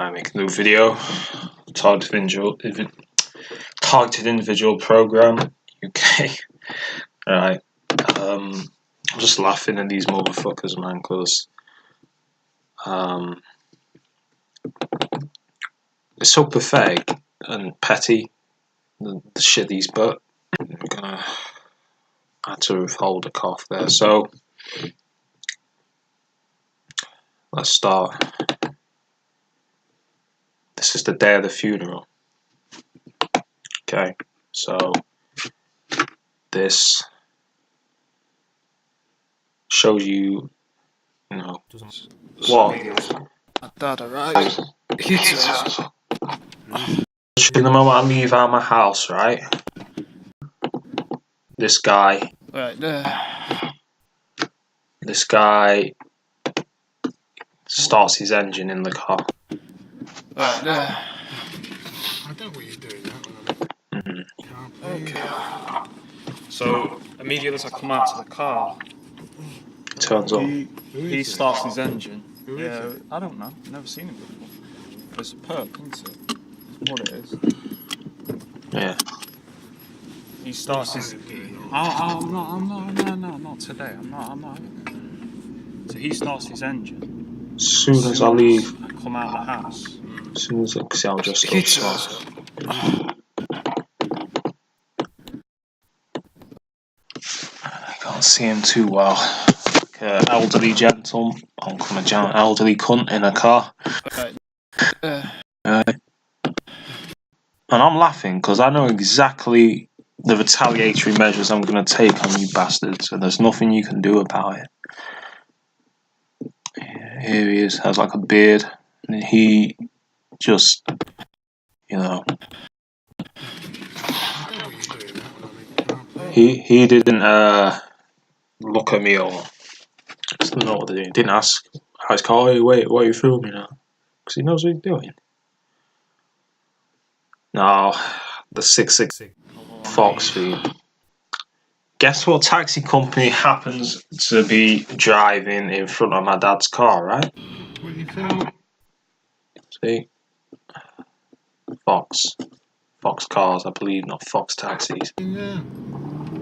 I make a new video. Targeted individual program. UK. Alright. I'm just laughing at these motherfuckers, man, because it's so pathetic and petty. The shit these but I'm gonna have to hold a cough there. So let's start. This is the day of the funeral. Okay, so this shows you, you know, what? Dad arrives. The moment I leave out my house, right? This guy. Right there. This guy starts his engine in the car. Right there. I don't know what you're doing that. Okay. So immediately as I come out to the car, Turns on. he starts his engine. Who is Yeah, it? I don't know. Never seen him before. It's a perp, isn't it? That's what it is. Yeah. He starts his. I'm not today. I'm not. So he starts his engine. As soon as I leave, I come out of the house. as soon as I see, I'm just upset. I can't see him too well. Like an elderly gentleman, elderly cunt in a car. And I'm laughing because I know exactly the retaliatory measures I'm going to take on you bastards, and there's nothing you can do about it. Here he is, has like a beard, and he just, you know, he didn't look at me or I don't know what they're doing. He didn't ask how his car. Hey, wait, what are you filming now? Because he knows what he's doing. Now, the 666 Fox feed. Guess what taxi company happens to be driving in front of my dad's car, right? What are you filming? See? Fox. Fox cars, I believe, not Fox taxis. Yeah.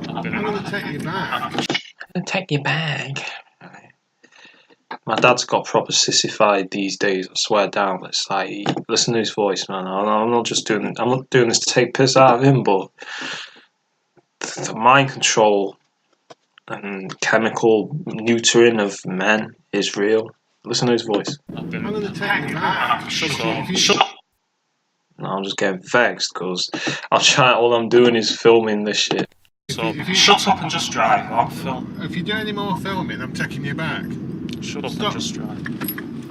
I'm going to take you back. Take your bag. My dad's got proper sissified these days, I swear down. It's like, listen to his voice, man. I'm not doing this to take piss out of him, but the mind control and chemical neutering of men is real. Listen to his voice. I'm going to take you back. Shut up. No, I'm just getting vexed because all I'm doing is filming this shit. So shut up and just drive. I'll film. If you do any more filming, I'm taking you back. Shut up Stop. and just drive.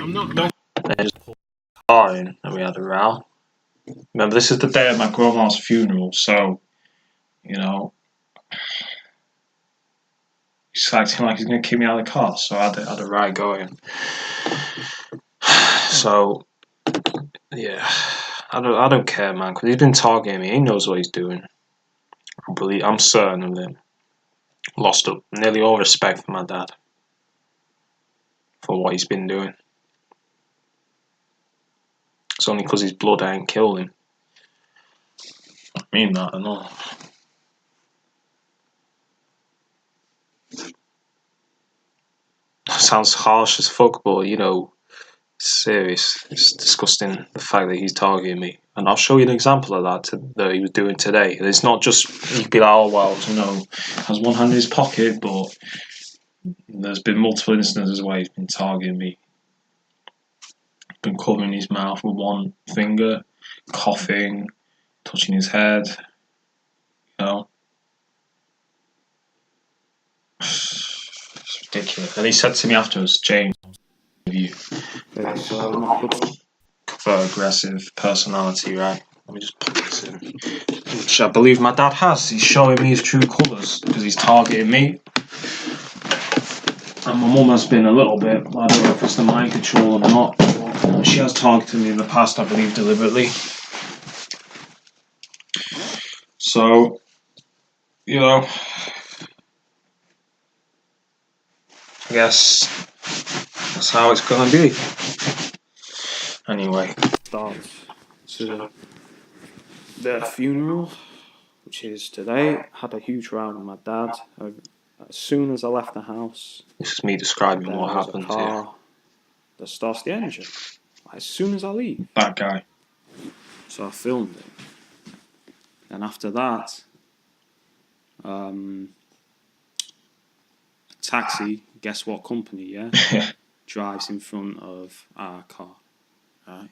I'm not. They just put the car in and we had a row. Remember, this is the day of my grandma's funeral, so, you know, he's acting like he's going to kick me out of the car, so I had a right going. So, yeah, I don't care, man, because he's been targeting me. He knows what he's doing. I'm certain of him. Lost up nearly all respect for my dad for what he's been doing. It's only because his blood ain't killed him. I mean that, I know. Sounds harsh as fuck, but you know, it's serious. It's disgusting the fact that he's targeting me. And I'll show you an example of that he was doing today. And it's not just, you could be like, oh, well, you know, has one hand in his pocket, but there's been multiple instances where he's been targeting me. Been covering his mouth with one finger, coughing, touching his head, you know. It's ridiculous. And he said to me afterwards, James, you aggressive personality, right? Let me just put this in. Which I believe my dad has. He's showing me his true colours because he's targeting me. And my mum has been a little bit. I don't know if it's the mind control or not. She has targeted me in the past, I believe, deliberately. So, you know, I guess that's how it's gonna be. Anyway, start to their funeral, which is today. Had a huge row with my dad. As soon as I left the house, this is me describing there what was a happened car that starts the engine. As soon as I leave. to that guy. So I filmed it. And after that, taxi, guess what company, yeah? Drives in front of our car. Right?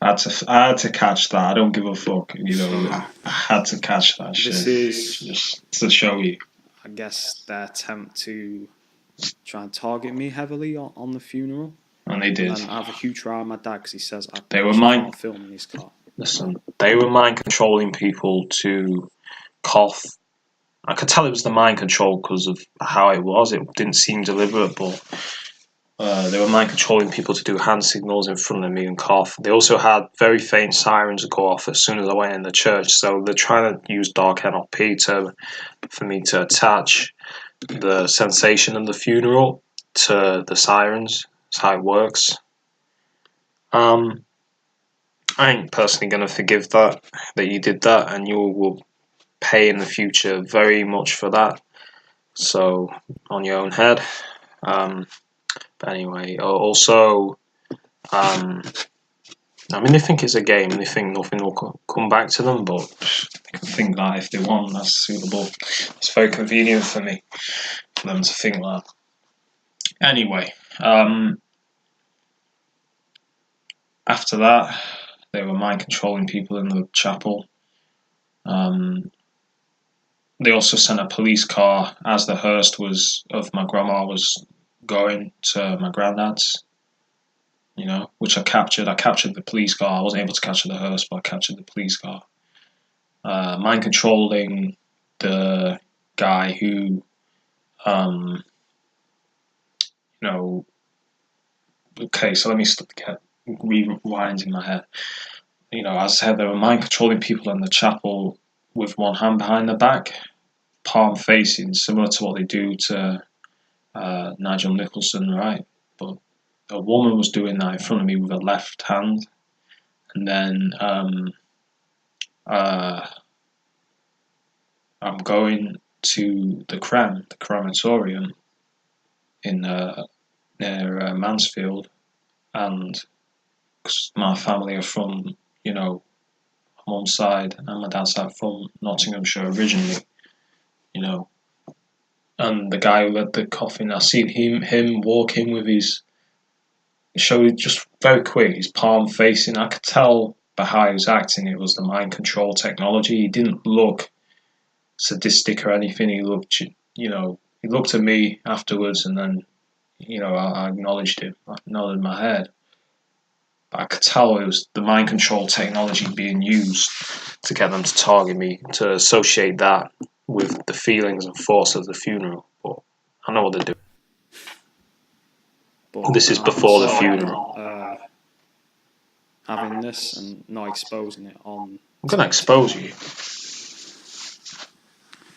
I had to catch that. I don't give a fuck. You know, I had to catch that shit. This is just to show you. I guess their attempt to try and target me heavily on the funeral. And they did. And I have a huge row with my dad because he says I They were can't film in his car. Listen, they were mind controlling people to cough. I could tell it was the mind control because of how it was. It didn't seem deliberate, but they were mind controlling people to do hand signals in front of me and cough. They also had very faint sirens go off as soon as I went in the church. So they're trying to use dark NLP for me to attach the sensation of the funeral to the sirens. That's how it works. I ain't personally gonna forgive that you did that, and you will pay in the future very much for that. So on your own head. But anyway, also, I mean, they think it's a game, and they think nothing will come back to them. But they can think that if they want, that's suitable. It's very convenient for me for them to think that. Anyway, after that, they were mind controlling people in the chapel. They also sent a police car as the hearse of my grandma was going to my granddad's, you know, which I captured. I captured the police car. I wasn't able to capture the hearse, but I captured the police car. Mind controlling the guy who, you know, okay, so let me get rewind in my head. You know, as I said, they were mind controlling people in the chapel with one hand behind the back, palm facing, similar to what they do to Nigel Nicholson, right? But a woman was doing that in front of me with her left hand, and then I'm going to the crematorium in near Mansfield, and 'cause my family are from, you know, my mum's side and my dad's side from Nottinghamshire originally, you know. And the guy who led the coffin, I seen him walk in with his show just very quick, his palm facing. I could tell by how he was acting it was the mind control technology. He didn't look sadistic or anything. He looked, you know, he looked at me afterwards, and then, you know, I acknowledged him. I nodded my head. But I could tell it was the mind control technology being used to get them to target me, to associate that with the feelings and thoughts of the funeral. But I know what they're doing. But This is before the funeral. Having this and not exposing it on. I'm gonna expose you.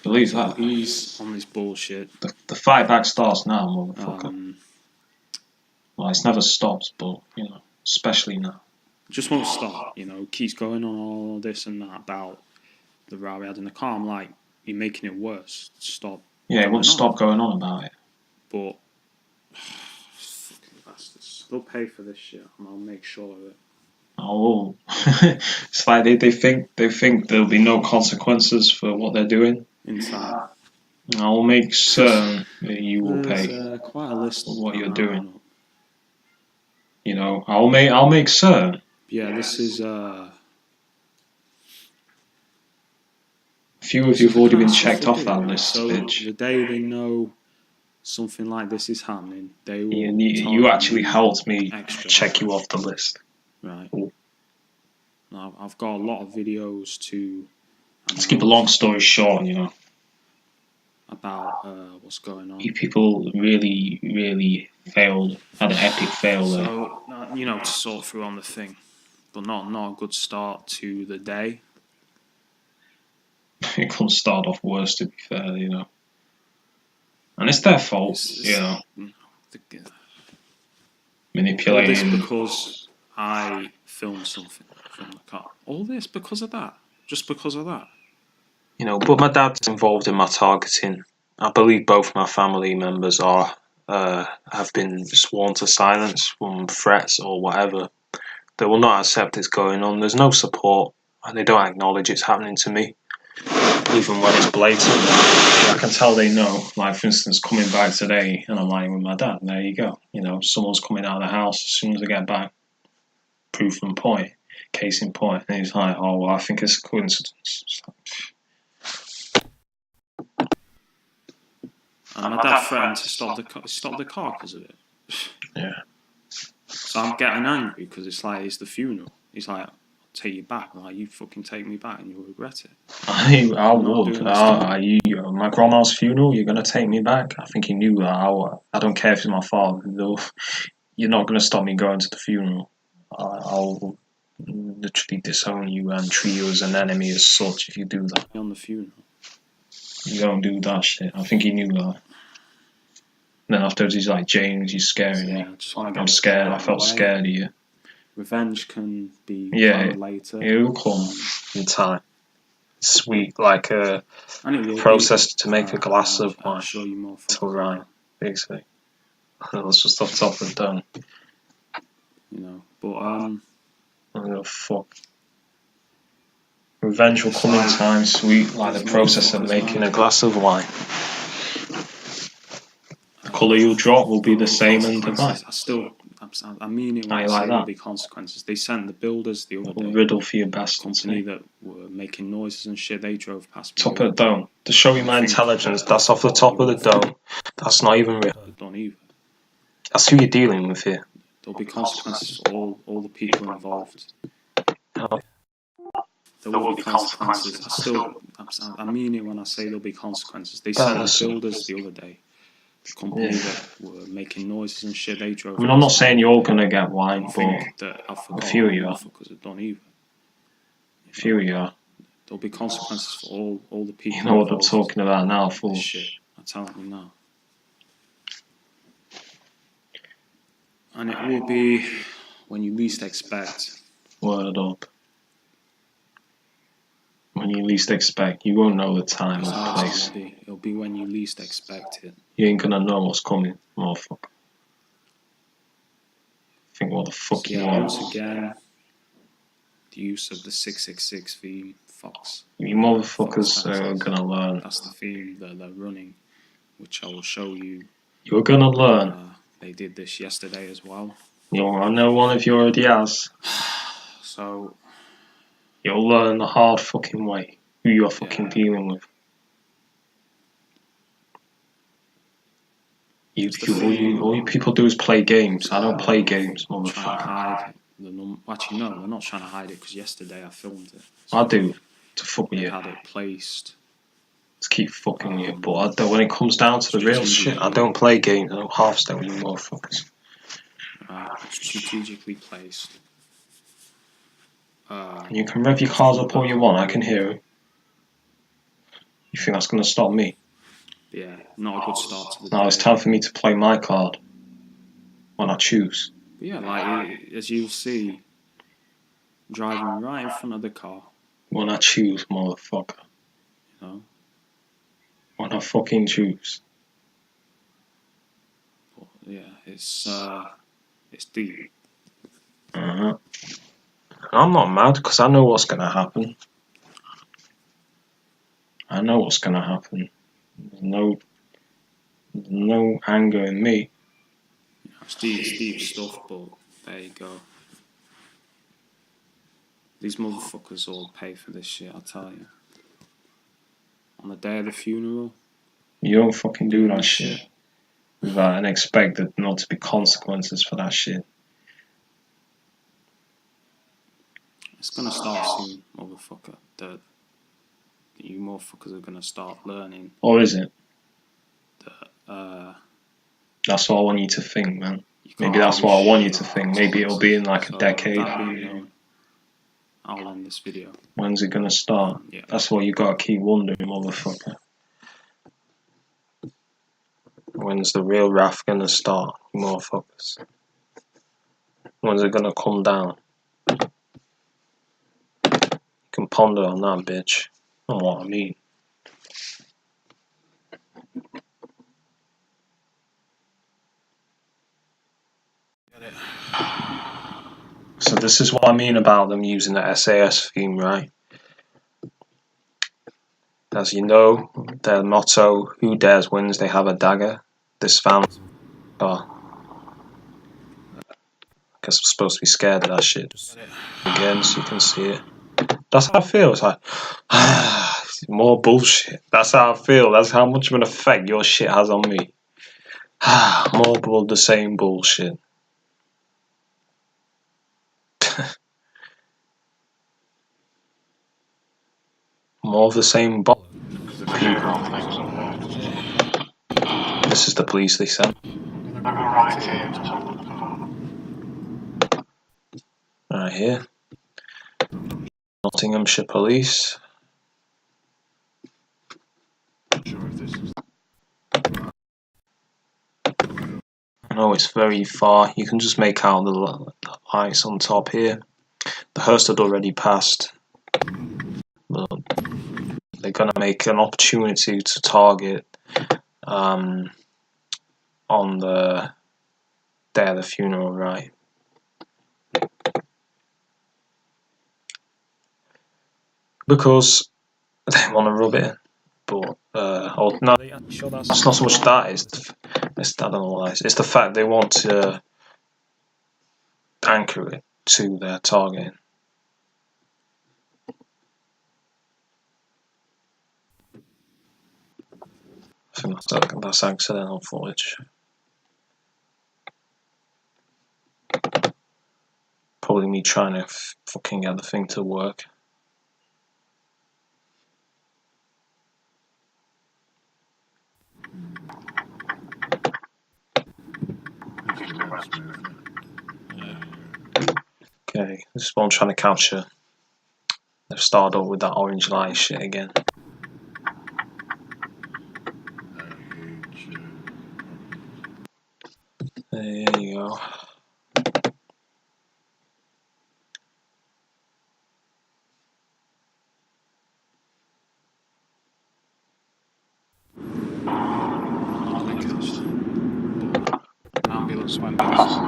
Believe that. He's on this bullshit. The fight back starts now, motherfucker. Well, it's never stopped, but, you know, especially now. Just won't stop, you know, keeps going on all this and that about the row we had in the car. I'm like, you're making it worse. Stop. Yeah, it won't stop going on about it. But fucking bastards. They'll pay for this shit, and I'll make sure of it. Oh, it's like they think there'll be no consequences for what they're doing. Inside. I'll make certain that you will pay quite a list for what you're on doing. You know, I'll make certain. Yeah, this is a few of you have already been checked off that list, so bitch. the day they know something like this is happening, they will. You actually helped me check you off the list. Right. Now, I've got a lot of videos to. Let's keep a long story short, you know. About what's going on. You people really, really failed. Had an epic fail there. So, you know, to sort through on the thing, but not a good start to the day. It couldn't start off worse, to be fair, you know. And it's their fault, you know. Manipulating. Because I filmed something from the car. All this because of that. Just because of that. You know, but my dad's involved in my targeting. I believe both my family members are have been sworn to silence from threats or whatever. They will not accept it's going on. There's no support, and they don't acknowledge it's happening to me, even when it's blatant. I can tell they know. Like, for instance, coming back today, and I'm lying with my dad. There you go. You know, someone's coming out of the house as soon as I get back. Proof and point, case in point. And he's like, "Oh, well, I think it's a coincidence." And my dad threatened to stop the car because of it. Yeah. So I'm getting angry because it's the funeral. He's like, I'll take you back. I'm like, you fucking take me back and you'll regret it. I would. My grandma's funeral, you're going to take me back? I think he knew that. I don't care if it's my father. You're not going to stop me going to the funeral. I'll literally disown you and treat you as an enemy as such if you do that. On the funeral. You don't do that shit. I think he knew that. Then afterwards he's like, "James, you're scaring me. I'm scared. I felt scared of you." Revenge can be planned later. It will come in time. Sweet, like a process to make a glass of wine. Till right, basically. That's just off the top of the dome. You know, but oh fuck. Revenge will come in time, sweet, like the process of making a glass of wine. The colour you'll drop will be the same in the wine. I mean it when I say there'll be consequences. They sent the builders the other day. Riddle for your bastards. Company that were making noises and shit. They drove past me. Top of the dome. To show you my intelligence, that's off the top of the dome. That's not even real. Don't even. That's who you're dealing with here. There'll be consequences for all the people involved. There will be consequences. I mean it when I say there'll be consequences. They sent the builders the other day. The company that were making noises and shit. They drove. I mean, I'm not saying you're gonna get wine, but a few of you are. Because it don't even. A few of you are. There'll be consequences for all the people. You know what I'm talking about now, fool. Shit, I'm telling you now. And it will be when you least expect. Word up. When you least expect, you won't know the time or the place. It'll be when you least expect it. You ain't gonna know what's coming, motherfucker. Think what the fuck you want. Once again, the use of the 666 theme, Fox. You motherfuckers are gonna learn. That's the theme that they're running, which I will show you. You're gonna learn. They did this yesterday as well. I know one of you already has. So you'll learn the hard fucking way who you're fucking dealing with. All you people do is play games. I don't play games, motherfucker. Actually, no, they're not trying to hide it because yesterday I filmed it. So I do, to fuck with you. Had it placed. To keep fucking you, but when it comes down to the real shit, I don't play games. I don't half step with you motherfuckers. Strategically placed. You can rev your cars up all you want, I can hear it. You think that's going to stop me? Yeah, not a good start to the day. Now it's time for me to play my card. When I choose. But yeah, as you'll see, driving right in front of the car. When I choose, motherfucker. You know? When I fucking choose. But yeah, it's deep. I'm not mad because I know what's going to happen. I know what's going to happen. There's no anger in me. It's deep stuff, but there you go. These motherfuckers all pay for this shit, I tell you. On the day of the funeral. You don't fucking do that shit. Without and expect there not to be consequences for that shit. It's gonna start soon, motherfucker. You motherfuckers are gonna start learning. Or is it? That, that's what I want you to think, man. Maybe that's what I want you to think. Maybe it'll be in like a decade. I'll end this video. When's it gonna start? Yeah. That's what you gotta keep wondering, motherfucker. When's the real wrath gonna start, motherfuckers? When's it gonna come down? You can ponder on that, bitch. I know what I mean. So this is what I mean about them using the SAS theme, right? As you know, their motto, who dares wins, they have a dagger. This family, oh, I guess I'm supposed to be scared of that shit. Again, so you can see it. That's how I feel. It's like, more bullshit. That's how I feel. That's how much of an effect your shit has on me. More of the same bullshit. More of the same people. This is the police they sent. Right here. Nottinghamshire Police. I know it's very far. You can just make out the lights on top here. The hearse had already passed. But they're gonna make an opportunity to target on the day of the funeral, right? Because they want to rub it in. But no, it's not so much that. It's I don't know what it is. It's the fact they want to anchor it to their target. I think that's accidental footage. Probably me trying to fucking get the thing to work. Okay, this is what I'm trying to capture. They've started up with that orange light shit again. There you go. Ambulance went past.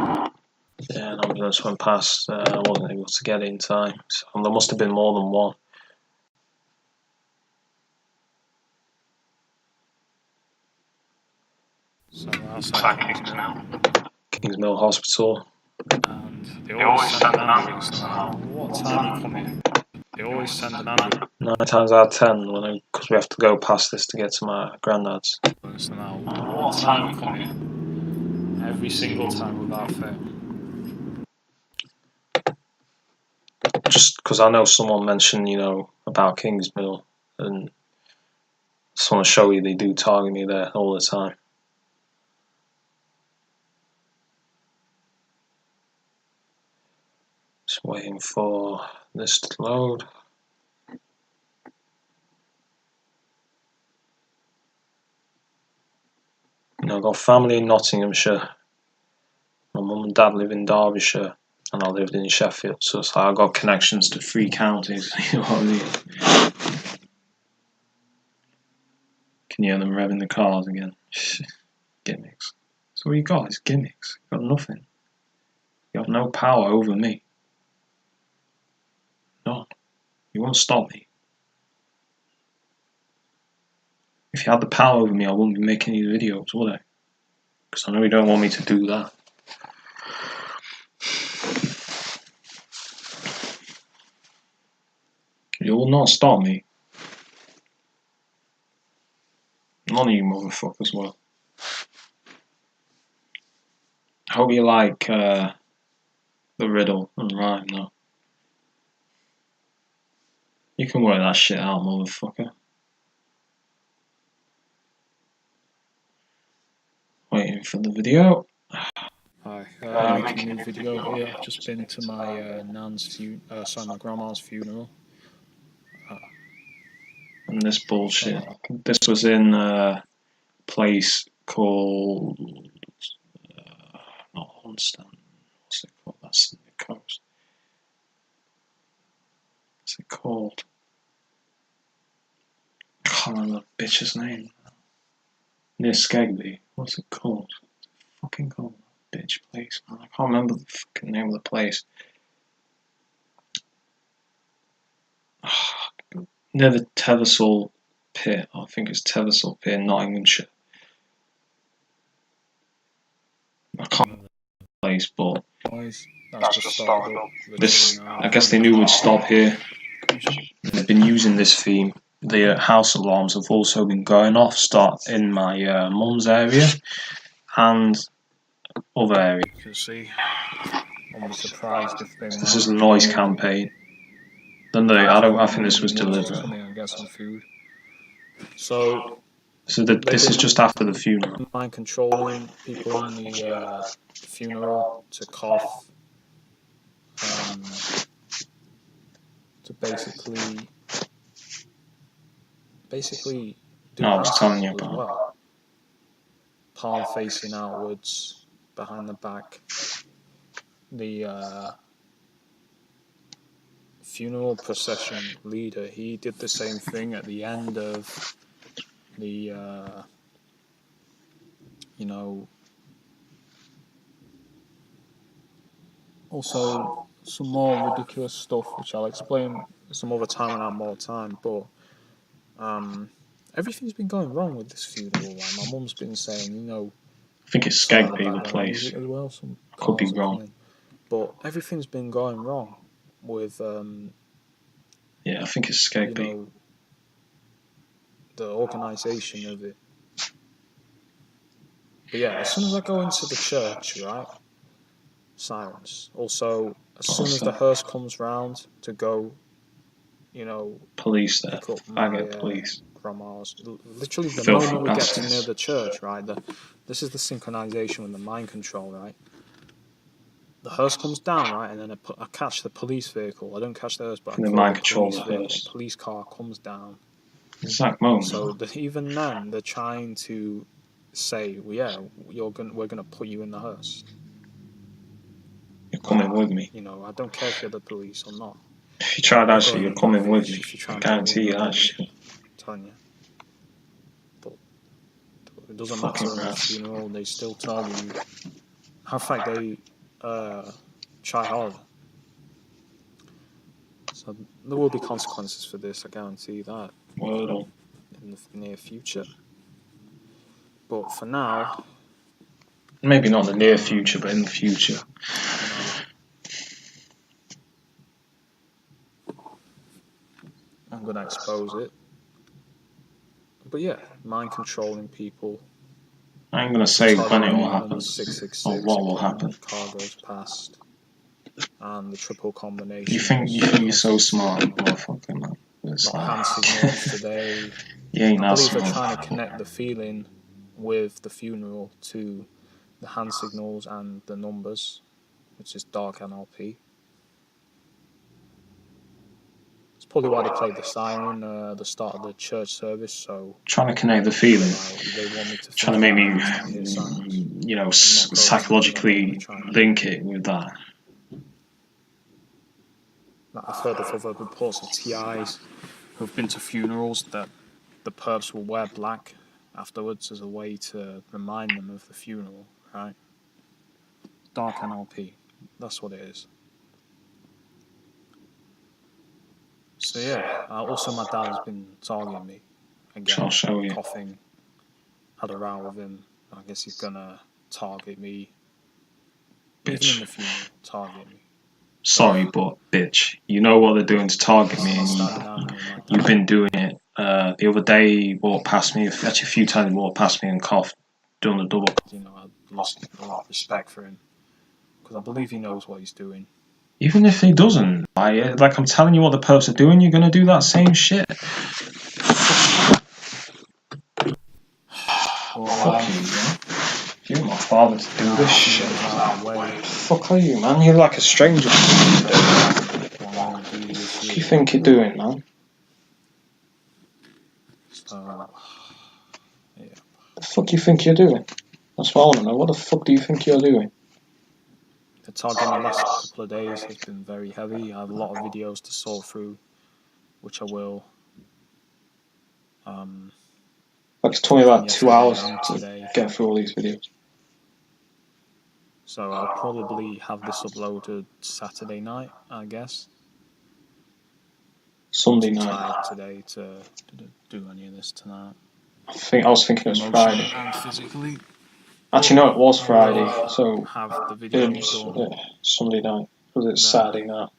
Yeah, an ambulance went past. I wasn't able to get it in time. So there must have been more than one. So we're outside Kingsmill. Kingsmill Hospital. And they always send an ambulance no matter what time you come in. They always send an ambulance 9 times out of 10, because we have to go past this to get to my granddad's. no matter what time you come in. Every single time without fail. Just because I know someone mentioned, about Kingsmill, and I just want to show you they do target me there all the time. Just waiting for this to load. I've got family in Nottinghamshire. My mum and dad live in Derbyshire, and I lived in Sheffield, so it's like I've got connections to 3 counties, you know what I mean? Can you hear them revving the cars again? Gimmicks. So what you got is gimmicks. You got nothing. You have no power over me. None. You won't stop me. If you had the power over me, I wouldn't be making these videos, would I? Because I know you don't want me to do that. You will not stop me. None of you motherfuckers will. I hope you like the riddle and rhyme, though. You can work that shit out, motherfucker. Waiting for the video. Hi, making a new video here. I've just been to my my grandma's funeral. And this bullshit. This was in a place called not Hunstanton. What's it called? That's close. What's it called? I can't remember the bitch's name. Near Skegby. What's it called? Fucking called that bitch place, man. I can't remember the fucking name of the place. Near the Teversall pit. I think it's Teversall pit in Nottinghamshire. I can't remember the place, but That's just started up. this, I guess they knew would stop here. They've been using this theme. The house alarms have also been going off, start in my mum's area and other areas. You can see. I'll be surprised if they. This is a noise campaign. Then I think this was deliberate. Something and get some food. So this is just after the funeral. Mind controlling people in the funeral to cough, to basically do No, I was telling you as about. well. Palm facing outwards, behind the back. The funeral procession leader, he did the same thing at the end of the also some more ridiculous stuff which I'll explain some other time when I have more time, but everything's been going wrong with this funeral. Like my mum's been saying, I think it's Skegby, the place. as well. Some could be wrong. But everything's been going wrong with yeah, I think it's Skegby. The organisation of it. But yeah, as soon as I go into the church, right, sirens. Also, as soon as the hearse comes round to go, police there. Pick up I my, get police. grandma's. Literally, the Filthy moment we get to bastards. near the church, right, this is the synchronization with the mind control, right? The hearse comes down, right, and then I catch the police vehicle. I don't catch the hearse, but I The call mind the control police the vehicle. hearse. Police car comes down. Exact moment. So even then, they're trying to say, well, yeah, we're gonna put you in the hearse. You're coming with me. I don't care if you're the police or not. If you try that shit, you're coming with me. I guarantee you that I'm shit. telling you. But it doesn't Fucking matter in the rats. funeral, they still target you. In fact, they try hard. So there will be consequences for this, I guarantee that. Word on. In the near future. But for now, maybe not in the near future, but in the future. I'm gonna expose it. But yeah, mind controlling people. I ain't gonna say when it will happen, 666 or what will happen. Car goes past, and the triple combination. You think you're so smart, motherfucker, man. It's like, hand signals today. you ain't I that believe they're smart. trying to connect the feeling with the funeral to the hand signals and the numbers, which is dark NLP. It's probably why they played the siren at the start of the church service. So trying to connect the feeling. They want me to trying to make me, psychologically link it with that. I've heard of other reports of TIs who've been to funerals that the perps will wear black afterwards as a way to remind them of the funeral, right? Dark NLP, that's what it is. So yeah, also my dad has been targeting me again, I'll show you. coughing. Had a row with him. I guess he's gonna target me. Bitch. Even in the funeral, target me. Sorry, but bitch, you know what they're doing to target me, and you've been doing it. The other day, he walked past me. Actually, a few times he walked past me and coughed, doing the double. I lost a lot of respect for him because I believe he knows what he's doing. Even if he doesn't, like I'm telling you what the perps are doing, you're gonna do that same shit. Fuck you, man. You're my father to do this shit. What the fuck are you, man? You're like a stranger. What do you think you're doing, man? So, yeah. What the fuck do you think you're doing? That's what I want to know. What the fuck do you think you're doing? The target in the last couple of days has been very heavy. I have a lot of videos to sort through, which I will. Like it took me about 2 hours today. to get through all these videos. So I'll probably have this uploaded Saturday night, I guess. Sunday Too night. tired today to do any of this tonight. I was thinking it was Friday. And physically. Actually, no, it was Friday. So have the video it was done. Sunday night because it's Saturday now.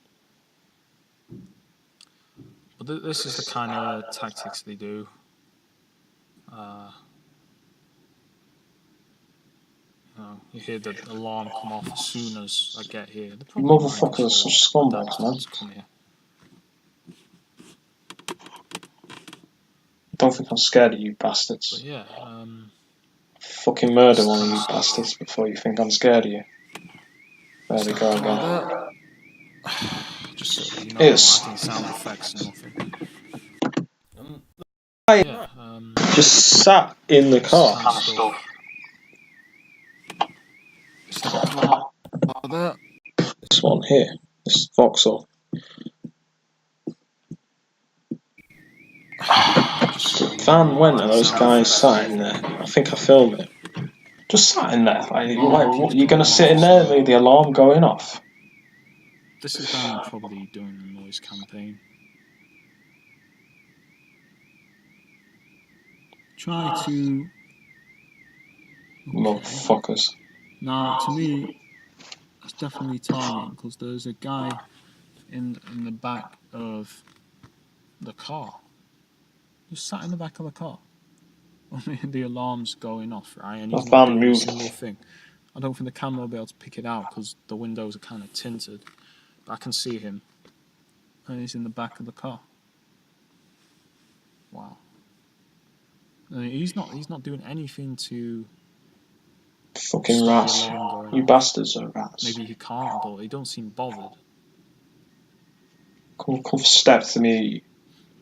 But this is the kind of tactics they do. You hear the alarm come off as soon as I get here. You motherfuckers are such scumbags, man. Come here. I don't think I'm scared of you bastards. But yeah, fucking murder one of you bastards before you think I'm scared of you. There we go again. Just so you know, adding sound effects and nothing. Yeah, just sat in the car. This one here, this Vauxhall. Van went and those guys sat in there. I think I filmed it. Just sat in there. Like, you're gonna sit in there and leave the alarm going off? This is them probably doing the noise campaign. Try to... Motherfuckers. Now, to me, that's definitely targeting, because there's a guy in the back of the car. Just sat in the back of the car. The alarm's going off, right? And he's not doing a single thing. I don't think the camera will be able to pick it out because the windows are kind of tinted. But I can see him. And he's in the back of the car. Wow. And he's not doing anything to... Fucking rats. You bastards are rats. Maybe he can't, but he don't seem bothered. Come step to me.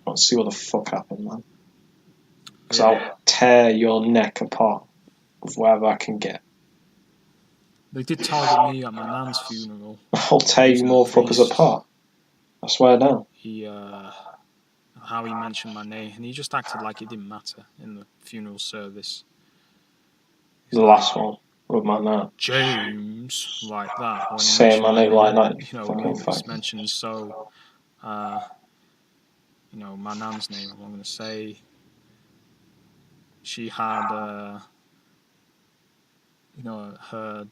Let's see what the fuck happened, man. Because I'll tear your neck apart with whatever I can get. They did target me at my nan's funeral. I'll tear you motherfuckers apart. I swear down. How he mentioned my name, and he just acted like it didn't matter in the funeral service. The last one with my nan. James, like that. When saying my name like that. You know, he mentioned so. You know, my nan's name. I'm going to say. She had, you know, her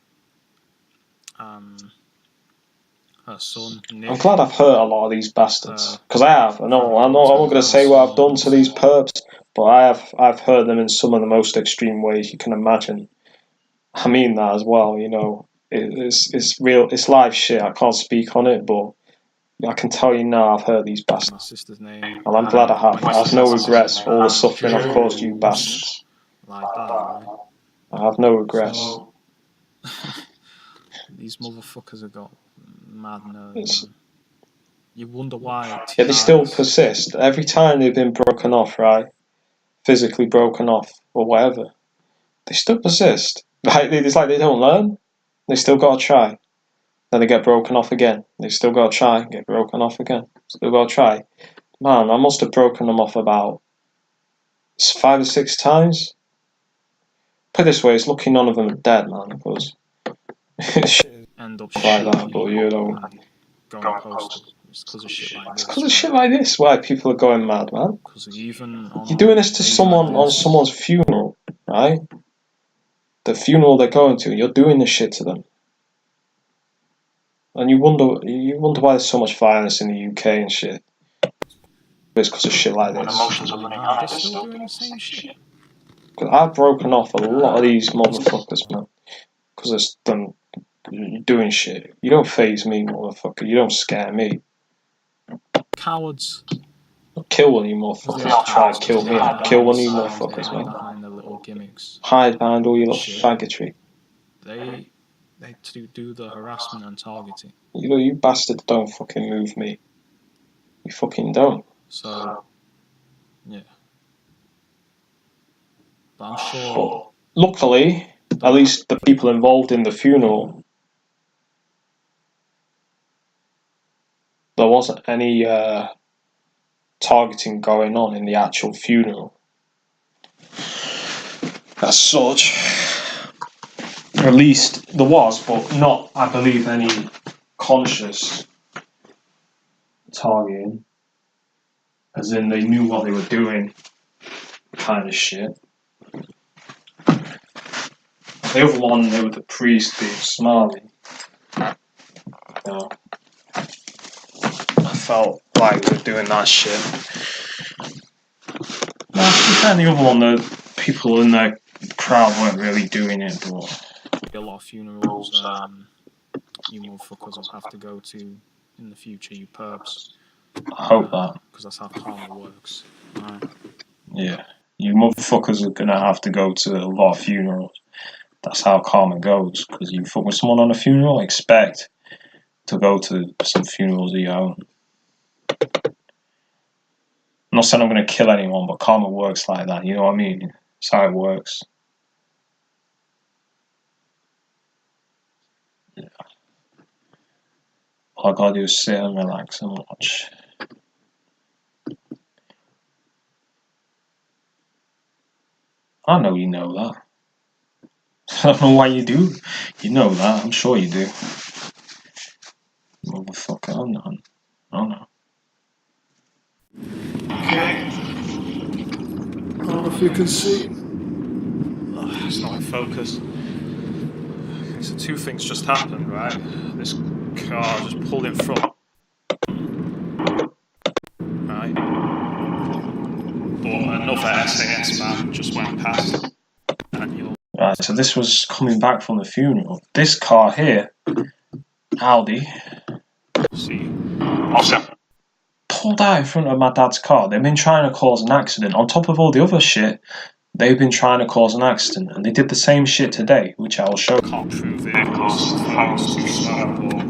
son, Nick. I'm glad I've hurt a lot of these bastards, because I have. I'm not going to say what I've done to these perps, but I've hurt them in some of the most extreme ways you can imagine. I mean that as well, you know. It's real. It's live shit. I can't speak on it, but I can tell you now I've hurt these bastards. My sister's name. And I'm glad I have. I have no regrets for all the suffering I've caused you bastards. Like that, right? I have no regrets. So, these motherfuckers have got mad nerves. You wonder why. Yeah, they still persist. Every time they've been broken off, right? Physically broken off, or whatever. They still persist. It's like they don't learn. They still gotta try. Then they get broken off again. They still gotta try, get broken off again. Still gotta try. Man, I must have broken them off about 5 or 6 times. Put it this way, it's lucky none of them are dead, man, because end up like that, but you know. Going postal. It's because of shit like this. It's because of shit like this why people are going mad, man. Even you're doing this to someone on someone's funeral, right? The funeral they're going to, you're doing this shit to them. And you wonder why there's so much violence in the UK and shit. It's because of shit like this. They're still doing the same shit. I've broken off a lot of these motherfuckers, man. Because it's them doing shit. You don't faze me, motherfucker. You don't scare me. Cowards. I'll kill one of you motherfuckers. Try and kill me. I'll kill one of you motherfuckers, man. Behind their little gimmicks. Hide behind all your little faggotry. They do the harassment and targeting. You know, you bastards don't fucking move me. You fucking don't. So, yeah. But I'm sure... But luckily, at least the people involved in the funeral there wasn't any targeting going on in the actual funeral as such. At least there was, but not, I believe, any conscious targeting, as in they knew what they were doing kind of shit. The other one, they were the priest being Somali. No. I felt like they were doing that shit. No, and the other one, the people in the crowd weren't really doing it, but A lot of funerals you motherfuckers will have to go to in the future, you perps. I hope that. Because that's how karma works. Right? Yeah. You motherfuckers are gonna have to go to a lot of funerals. That's how karma goes. Because you fuck with someone on a funeral, expect to go to some funerals of your own. I'm not saying I'm gonna kill anyone, but karma works like that. You know what I mean? That's how it works. Yeah. All I gotta do is sit and relax and watch. I know you know that. I don't know why you do. You know that. I'm sure you do. Motherfucker, I'm not. I don't know. Okay. I don't know if you can see. It's not in focus. So two things just happened, right? This car just pulled in front. Right? But another SAS man just went past. And you'll... Right, so this was coming back from the funeral. This car here, Audi, see. pulled out in front of my dad's car. They've been trying to cause an accident. On top of all the other shit, they've been trying to cause an accident. And they did the same shit today, which I will show. Can't prove vehicles, phones too slow, but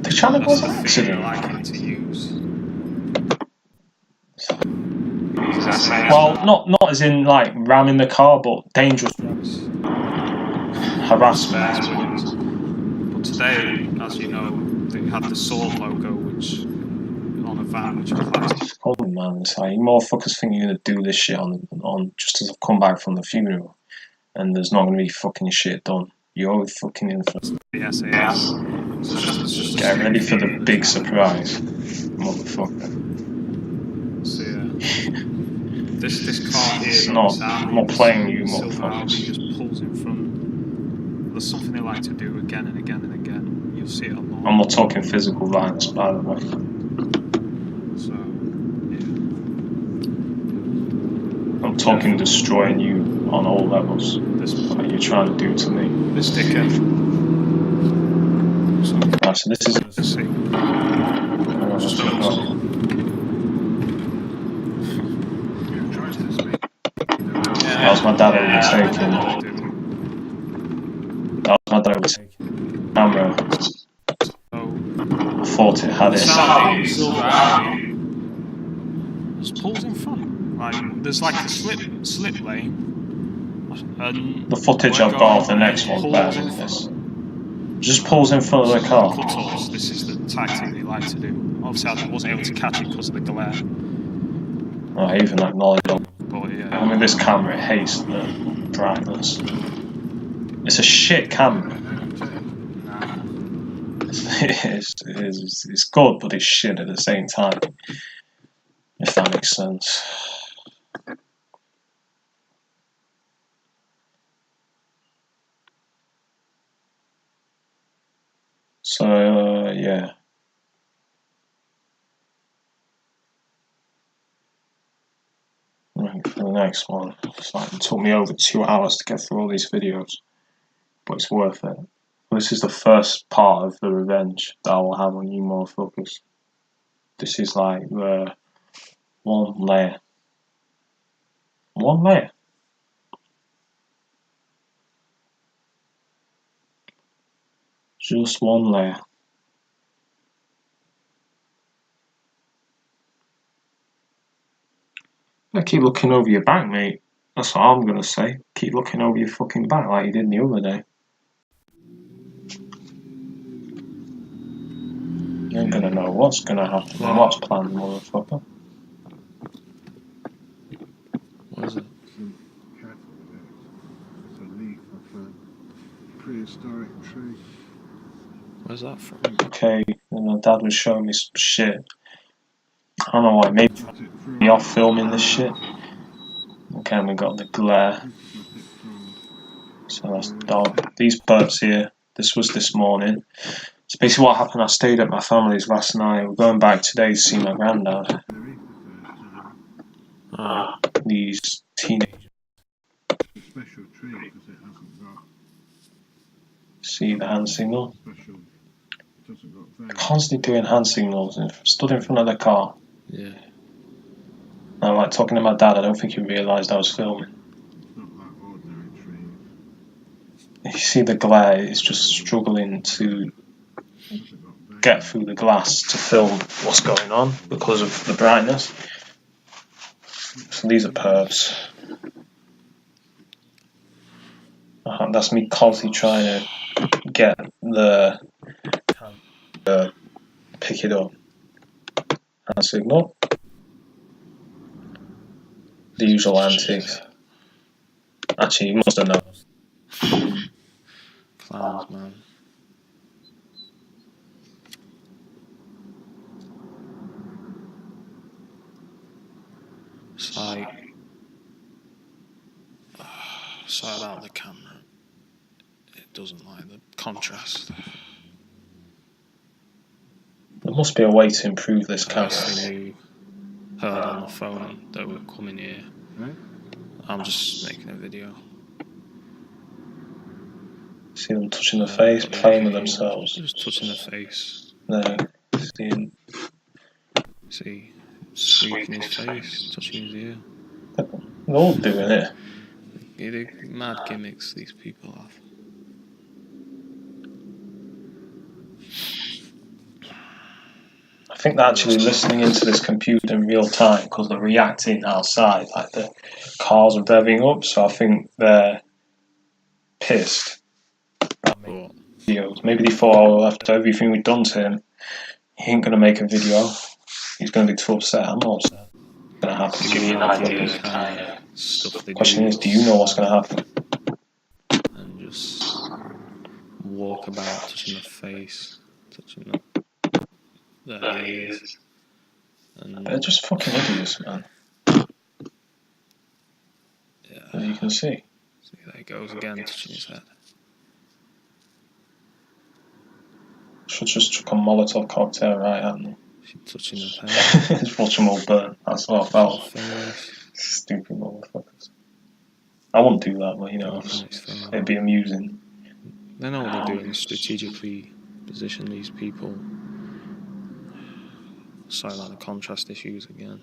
they're trying to cause an that's the accident. thing I like it to use. Well, not as in like ramming the car, but dangerous harassment. But today, as you know, they had the sword logo, which on a van, which applies. Oh man, it's like you motherfuckers think you're gonna do this shit on just as I've come back from the funeral, and there's not gonna be fucking shit done. You're all fucking in for The SAS. It's just get ready for the big surprise, motherfucker. So this car here, It's not playing you, motherfuckers. just pulls in front. There's something they like to do again and again and again. You'll see it a lot. I'm not talking physical violence, by the way. So yeah. I'm talking destroying you on all levels. This what you're trying to do to me. This dickhead. Right, so this is. That was my dad overtaking. That was my dad overtaking. Camera. I thought it had it. Just pulls in front. Like there's like a slip lane. And the footage I've got of the next one better than this. Just pulls in front of the car. This is the tactic they like to do. Obviously, I wasn't able to catch it because of the glare. I even acknowledge it. But yeah. I mean, this camera hates the brightness. It's a shit camera. It's good, but it's shit at the same time. If that makes sense. So, yeah. Right, for the next one. It's like it took me over 2 hours to get through all these videos. But it's worth it. This is the first part of the revenge that I will have on you motherfuckers. This is like the one layer. One layer. Just one layer. Yeah, keep looking over your back, mate. That's what I'm gonna say. Keep looking over your fucking back like you did the other day. You ain't gonna know what's gonna happen and what's planned, motherfucker. What is it? Careful with it. It's a leaf of a prehistoric tree. Where's that from? Okay, and my dad was showing me some shit. I don't know why, maybe you're filming this shit. Okay, we got the glare. So that's dog. These perps here, this was this morning. So basically what happened, I stayed at my family's last night. We're going back today to see my granddad. These teenagers. It's a special tree because it hasn't got. See the hand signal? Special. It doesn't got veins. Constantly doing hand signals and stood in front of the car. Yeah. And like talking to my dad, I don't think he realised I was filming. It's not like ordinary trees. You see the glare, it's just struggling to get through the glass to film what's going on because of the brightness. So these are perps. That's me constantly trying to get the pick it up. Hand signal. The usual antics. Actually, you must have known. Clowns, man. It's like sorry about the camera. It doesn't like the contrast. There must be a way to improve this camera. They knew, heard on the phone that we're coming here. Right? I'm just making a video. See them touching the face, playing with themselves. Just touching the face. No, seeing. See, squeaking his face, touching his ear. They're all doing it. Yeah, they're mad gimmicks these people have. I think they're actually listening into this computer in real time because they're reacting outside, like the cars are revving up. So I think they're pissed. But Maybe they thought, oh, after everything we've done to him, he ain't gonna make a video. He's gonna be too upset. I'm not upset. What's gonna happen? Give you an idea of the kind of stuff they question do. is, do you know what's gonna happen? And just walk about, touching the face, touching their ears. And They're just fucking idiots, man. yeah, As you can see. see, there he goes again, touching his head. Should just chuck a Molotov cocktail right at them. Touching his head. Just watch them all burn. That's what I felt. Face. Stupid motherfuckers. I wouldn't do that, but you know, it'd be amusing. They know what they're doing. Strategically position these people. Sorry about the contrast issues again.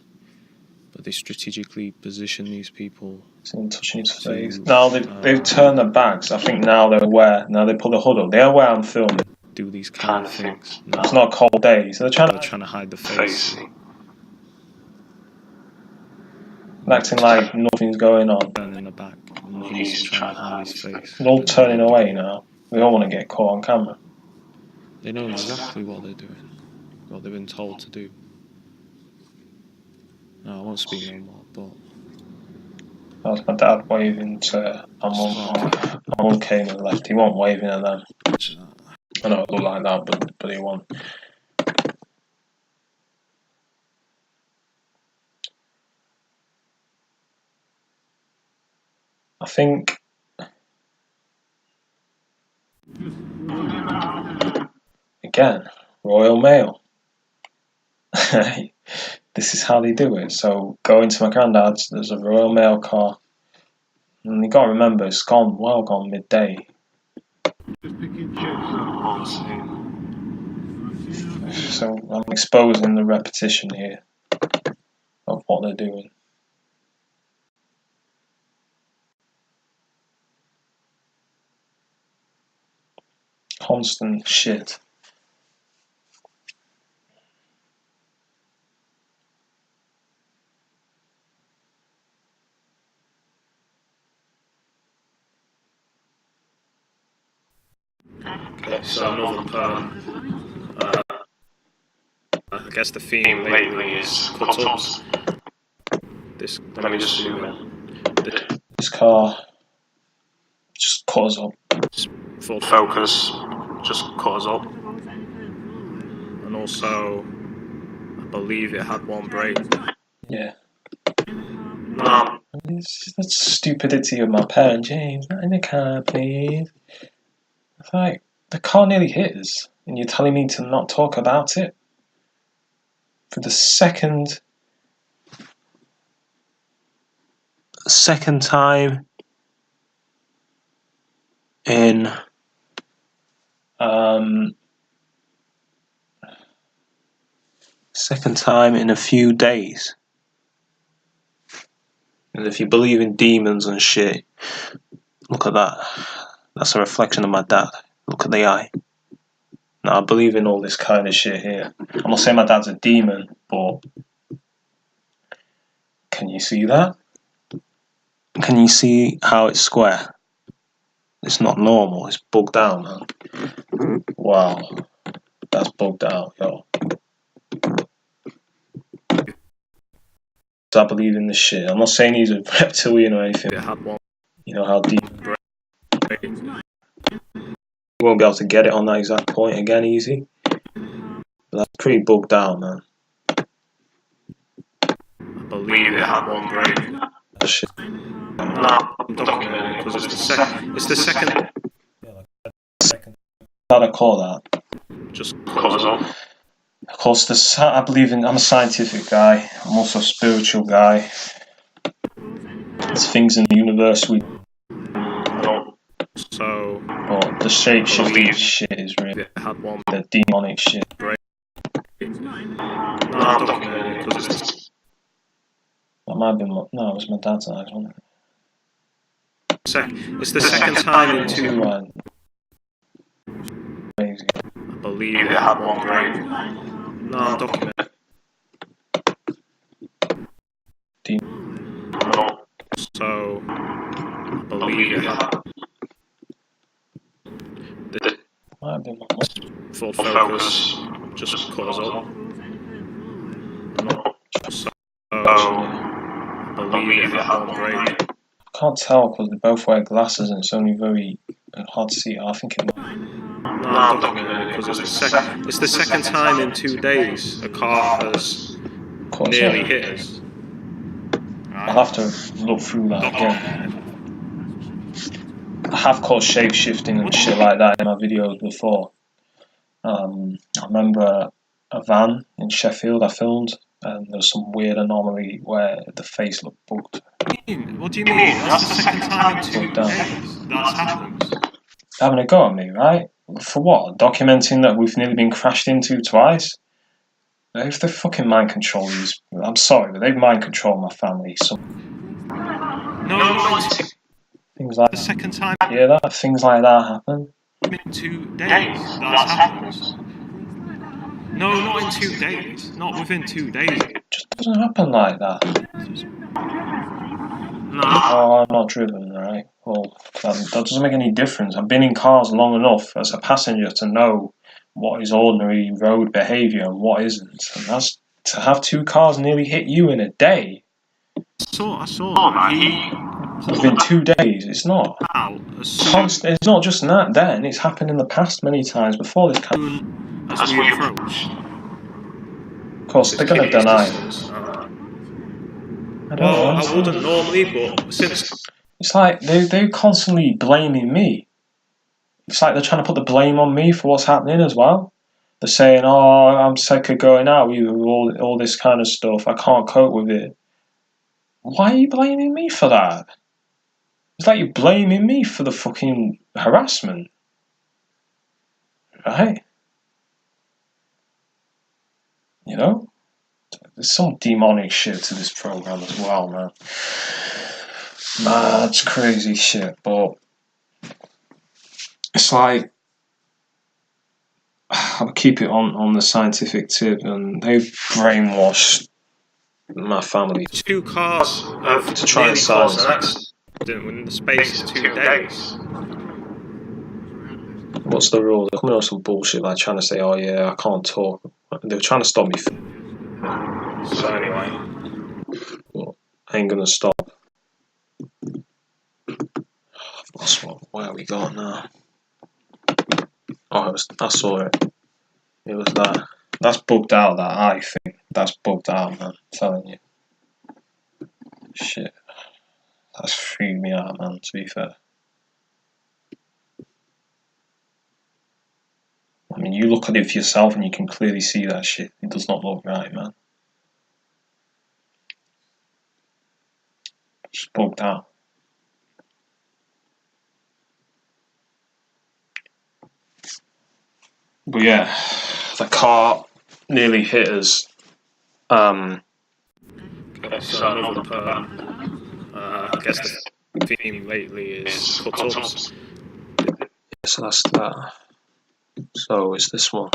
But they strategically position these people. Someone touching his face. No, they've turned their backs. I think now they're aware. Now they put the hood up. They're aware I'm filming. Do these kind of things. No. It's not a cold day, so they're trying to hide the face. acting like nothing's going on. In the back, and he's trying to hide his face. They're all turning away now. They don't want to get caught on camera. They know exactly what they're doing, what they've been told to do. No, I won't speak no more, but That was my dad waving to my mum came and left. He wasn't waving at them. I know it looked like that, but he wasn't. I think again, Royal Mail. This is how they do it. So going to my granddad's, there's a Royal Mail car, and you got to remember it's gone midday. So I'm exposing the repetition here of what they're doing. Constant shit. Okay, so another perm. guess the theme lately is cut-ups. Let me just zoom in. This car just cut us up. Full focus, just cut us up. And also, I believe it had one brake. Yeah. No. It's the stupidity of my parents. James, not in the car, please. It's like, the car nearly hit us, and you're telling me to not talk about it? For the second time in a few days. And if you believe in demons and shit, look at that. That's a reflection of my dad. Look at the eye. Now I believe in all this kind of shit here. I'm not saying my dad's a demon, but can you see that? Can you see how it's square? It's not normal, it's bugged out, man. Wow. That's bugged out, yo. I believe in this shit. I'm not saying he's a reptilian or anything. You know how deep. You won't be able to get it on that exact point again easy. But that's pretty bugged out, man. I believe it had one brake. That shit. No, documented because it's the second. How'd I call that? Just cut us off. Of course, I'm a scientific guy. I'm also a spiritual guy. There's things in the universe we don't. So, but the shape-shifting shit is real. The demonic shit. No, documented because it's. That might have been no, it was my dad's eyes, wasn't it? It's the second time in 2 months. Crazy. I believe it had one brake. No, documented. So, I believe it had. Might have been full focus, just cut us up. So, I believe it had one brake. I can't tell because they both wear glasses and it's only very hard to see. I think it might. No, because it's the second time in 2 days a car has nearly hit us. I'll have to look through that again. I have caught shape shifting and shit like that in my videos before. I remember a van in Sheffield I filmed, and there was some weird anomaly where the face looked bugged. What do you mean? That's the second time in 2 days that's happened. Having a go at me, right? For what? Documenting that we've nearly been crashed into twice? If they fucking mind control these, I'm sorry, but they've mind controlled my family. So no, things like the second time. Yeah, that things like that happen. In 2 days, that's happened. No, not in 2 days. Not within 2 days. It just doesn't happen like that. No. Oh, I'm not driven, right? Well, that doesn't make any difference. I've been in cars long enough as a passenger to know what is ordinary road behaviour and what isn't. And that's to have 2 cars nearly hit you in a day. I saw that. Within 2 days, it's not. It's not just that then, it's happened in the past many times before this kind as we approach. Of course, they're going to deny it. I wouldn't normally, but since... It's like they're constantly blaming me. It's like they're trying to put the blame on me for what's happening as well. They're saying, oh, I'm sick of going out with all this kind of stuff, I can't cope with it. Why are you blaming me for that? It's like you're blaming me for the fucking harassment. Right? You know? There's some demonic shit to this program as well, man. Mad, crazy shit, but it's like I'll keep it on the scientific tip, and they've brainwashed my family. 2 cars have to try and silence an accident within the space of 2 days. What's the rule? They're coming on some bullshit like trying to say, oh yeah, I can't talk. They were trying to stop me So anyway, well, I ain't gonna stop. I've lost one. Where we got now? Oh, I saw it. It was that. That's bugged out, that eye thing. That's bugged out, man. I'm telling you. Shit. That's freaked me out, man, to be fair. I mean, you look at it for yourself and you can clearly see that shit. It does not look right, man. Just bugged out. But yeah, the car nearly hit us. Okay, so another perm. I guess the theme lately is cut-ups. So that's that. So it's this one.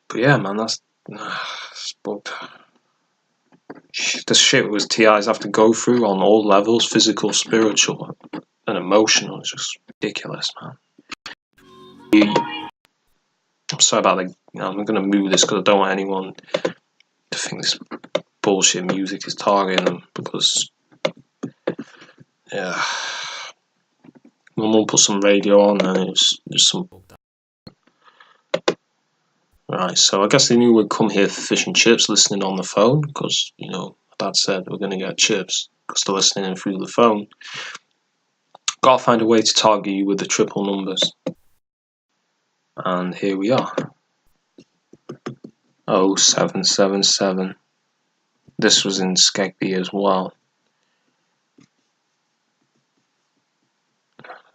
But yeah, man, that's bugged. The shit was TIs have to go through on all levels, physical, spiritual, and emotional. It's just ridiculous, man. I'm sorry about I'm going to move this because I don't want anyone to think this bullshit music is targeting them, because yeah, my mum put some radio on and it was just some. Right, so I guess they knew we'd come here for fish and chips, listening on the phone, because Dad said we're going to get chips because they're listening in through the phone. Gotta find a way to target you with the triple numbers, and here we are. 0777. This was in Skegby as well.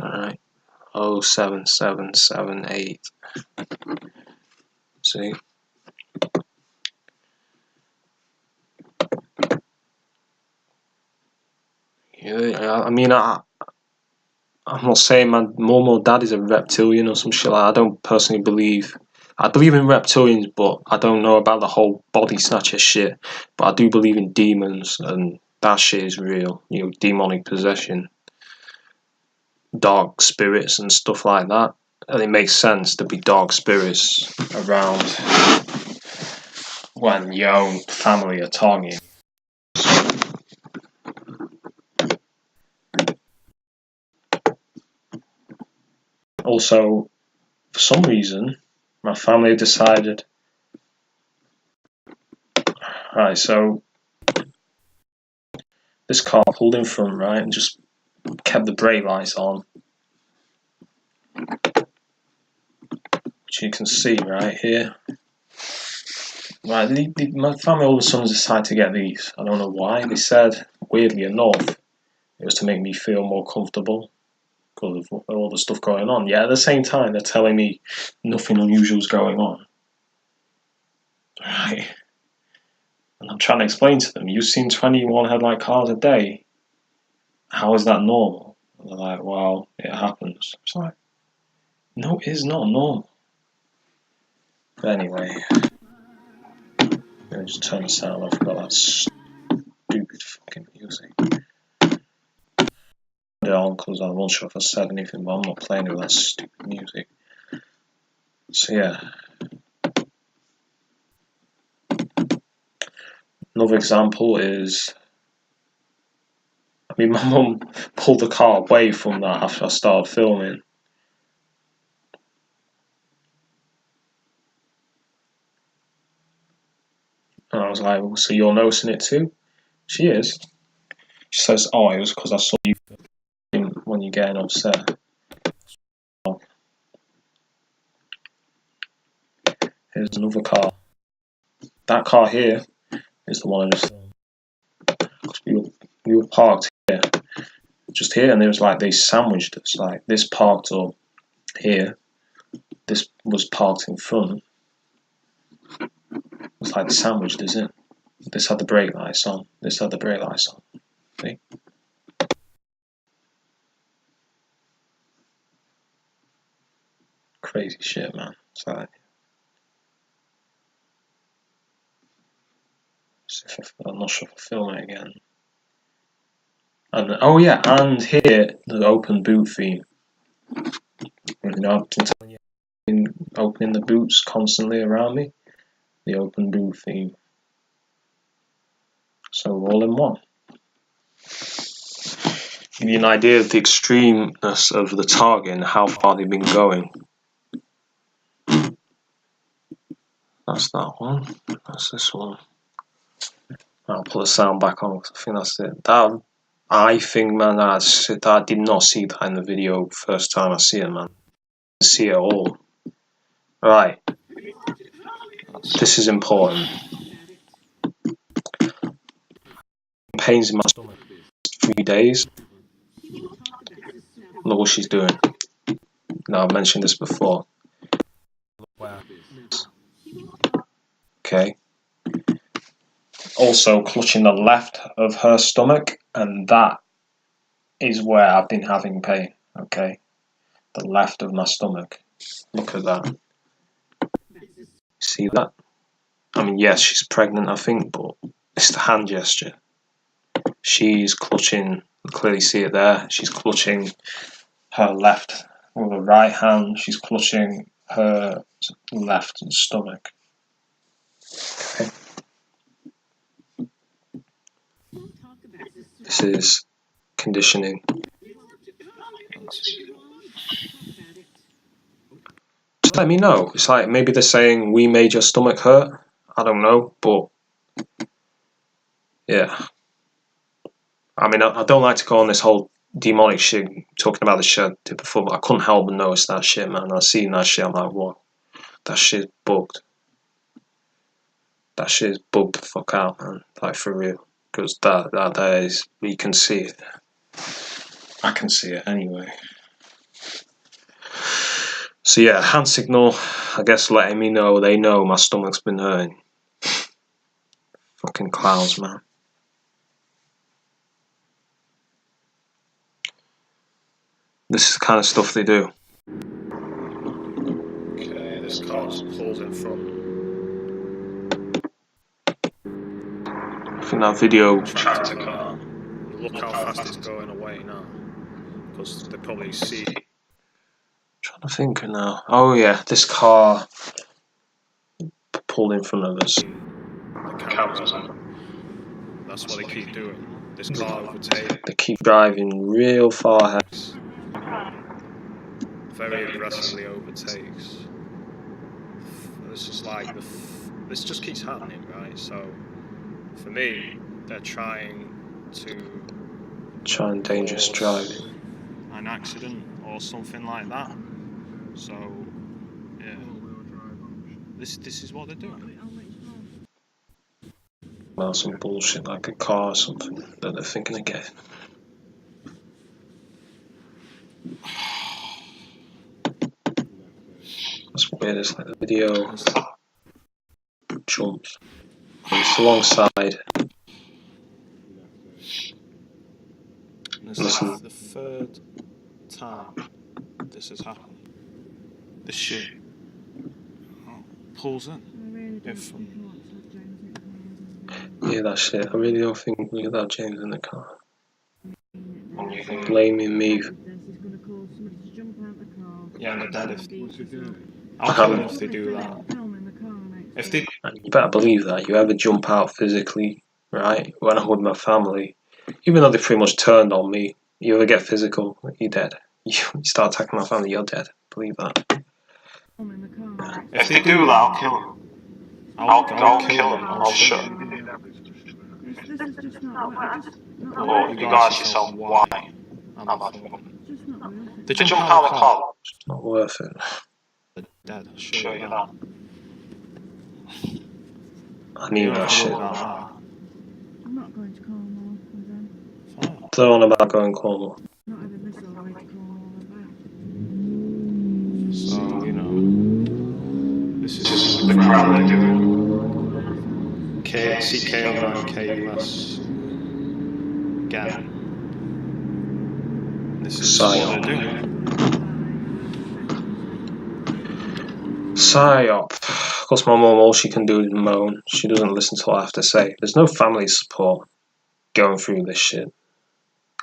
Alright. 07778. See? Yeah, I mean, I'm not saying my mum or dad is a reptilian or some shit like that. I don't personally believe. I believe in reptilians, but I don't know about the whole body snatcher shit. But I do believe in demons, and that shit is real. Demonic possession, dark spirits, and stuff like that. And it makes sense to be dark spirits around when your own family are targeting. Also, for some reason, my family decided, right, so this car pulled in front, right, and just kept the brake lights on, which you can see right here. Right, my family all of a sudden decided to get these. I don't know why. They said, weirdly enough, it was to make me feel more comfortable because of all the stuff going on. Yeah, at the same time, they're telling me nothing unusual is going on. Right. And I'm trying to explain to them, you've seen 21 headlight cars a day. How is that normal? And they're like, well, it happens. It's like, no, it is not normal. But anyway, let me just turn the sound off. I've got that stupid fucking music. Put it on because I'm not sure if I said anything, but I'm not playing with that stupid music. So yeah. Another example is, I mean, my mum pulled the car away from that after I started filming. And I was like, well, so you're noticing it too? She is. She says, oh, it was because I saw you when you're getting upset. Here's another car. That car here is the one I just... We were parked here. Just here, and it was like they sandwiched us. Like, this parked up here. This was parked in front. It was like sandwiched, is it? This had the brake lights on. This had the brake lights on. See? Crazy shit, man. It's like... I'm not sure if I film it again. And oh yeah, and here the open boot theme. I've been opening the boots constantly around me. the open booth theme. So all in one. Give you an idea of the extremeness of the target and how far they've been going. That's that one. That's this one. I'll put the sound back on because I think that's it. I think, man, I did not see that in the video first time I see it, man. I see it all. Right. This is important. Pains in my stomach. 3 days. Look what she's doing. Now, I've mentioned this before. Okay. Also clutching the left of her stomach, and that is where I've been having pain. Okay. The left of my stomach. Look at that. See that? I mean, yes, she's pregnant, I think, but it's the hand gesture. She's clutching, clearly see it there, she's clutching her left with her right hand, she's clutching her left stomach. Okay. This is conditioning. Just let me know. It's like maybe they're saying we made your stomach hurt. I don't know, but yeah. I mean, I don't like to go on this whole demonic shit, talking about the shit I did before, but I couldn't help but notice that shit, man. I seen that shit, I'm like, what? That shit's bugged. That shit's bugged the fuck out, man. Like, for real. Because that is, you can see it. I can see it anyway. So yeah, hand signal, I guess letting me know, they know my stomach's been hurting. Fucking clowns, man. This is the kind of stuff they do. Okay, this car's pulls in front. I think that video. Tractor car. Look how fast it's going away now. Because they probably see. Trying to think now. Oh yeah, this car pulled in front of us. The cameras on. That's what they keep doing. This car overtakes. They keep driving real far ahead. Very aggressively overtakes. This is like this just keeps happening, right? So for me, they're trying dangerous driving, an accident or something like that. So yeah, this is what they're doing. Well, some bullshit like a car or something that they're thinking of getting. That's weird. It's like the video jumps. It's alongside. This is the third time this has happened. This shit pulls in. Yeah, that shit. I really don't think we could have James in the car. Blaming me. Yeah, they're dead if. I'll kill them if they do that. If they. You better believe that. You ever jump out physically, right? When I'm with my family, even though they pretty much turned on me, you ever get physical, you're dead. You start attacking my family, you're dead. Believe that. If they do that, I'll kill them. I'll kill them. I'll shoot them. Oh, you gotta ask yourself why. They jump out of the car. It's not worth it. They're dead. I'll show you that. I need that shit. I'm not going to Cornwall with them. They're on about going Cornwall. Not even this all the way to Cornwall and back. So, you know, this is the crap they're doing. CK09 KUS again. This is what they're doing. Psyop. Of course, my mum, all she can do is moan. She doesn't listen to what I have to say. There's no family support going through this shit.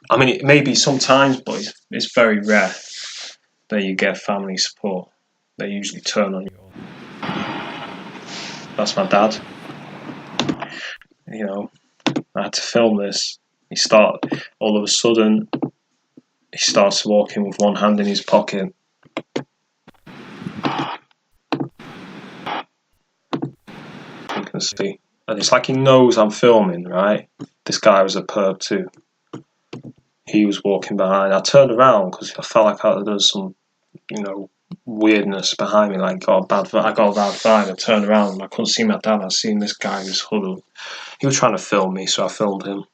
I mean, it may be sometimes, but it's very rare that you get family support. They usually turn on you. That's my dad. You know, I had to film this. All of a sudden, he starts walking with one hand in his pocket. You can see. And it's like he knows I'm filming, right? This guy was a perp too. He was walking behind. I turned around because I felt like there was some, weirdness behind me. Like I got a bad vibe. I turned around and I couldn't see my dad. I seen this guy who was huddled. He was trying to film me, so I filmed him.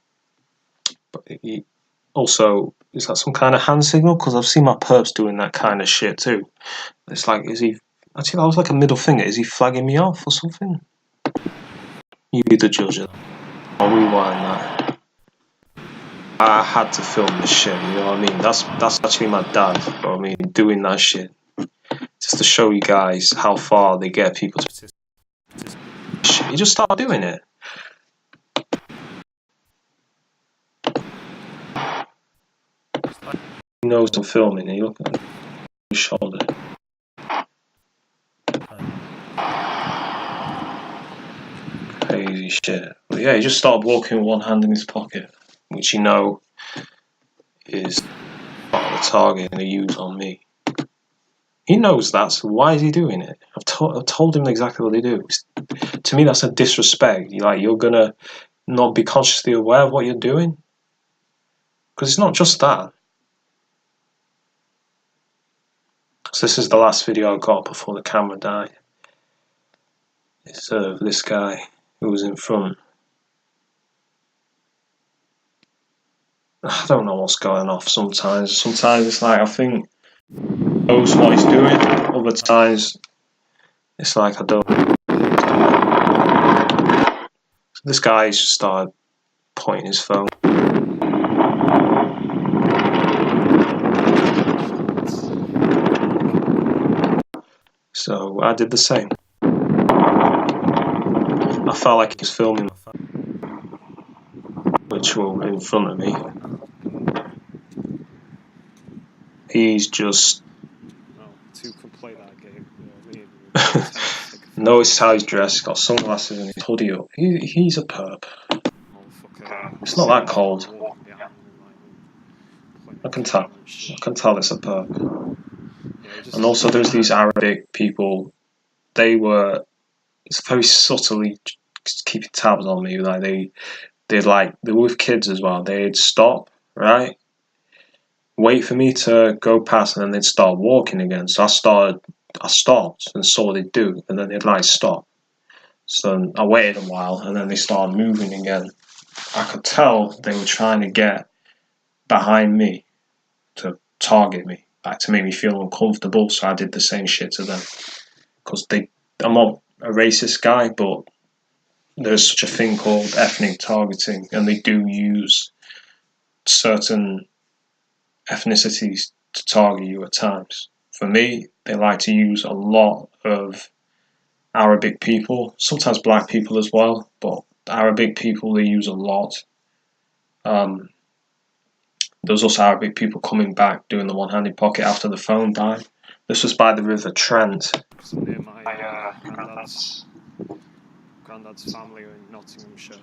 But he also, is that some kind of hand signal? Because I've seen my perps doing that kind of shit too. It's like, is he? Actually, that was like a middle finger. Is he flagging me off or something? You be the judge. I'll rewind that. I had to film this shit, you know what I mean? That's actually my dad, you know what I mean, doing that shit. Just to show you guys how far they get people to shit. You just start doing it. He knows I'm filming and you look at his shoulder. Crazy shit. But yeah, he just started walking with one hand in his pocket, which is part of the target they use on me. He knows that, so why is he doing it? I've told him exactly what they do. To me, that's a disrespect. You're gonna not be consciously aware of what you're doing, because it's not just that. So this is the last video I got before the camera died. It's of this guy who was in front. I don't know what's going off sometimes. Sometimes it's like I think he knows what he's doing. Other times it's like I don't. So this guy's just started pointing his phone. So I did the same. I felt like he was filming ritual in front of me. He's just two can play that game. You know what I mean? notice how he's dressed, got sunglasses and his hoodie up. He's a perp. It's not that cold. I can tell it's a perp. And also there's these Arabic people, it's very subtly keeping tabs on me. Like they were with kids as well. They'd stop, right? Wait for me to go past and then they'd start walking again. So I stopped and saw what they'd do, and then they'd stop. So I waited a while and then they started moving again. I could tell they were trying to get behind me to target me, like to make me feel uncomfortable, so I did the same shit to them. Because I'm not a racist guy, but there's such a thing called ethnic targeting, and they do use certain ethnicities to target you at times. For me, they like to use a lot of Arabic people, sometimes black people as well, but Arabic people they use a lot. There was also Arabic people coming back doing the one-handed pocket after the phone died. This was by the River Trent. Near my granddad's family are in Nottinghamshire.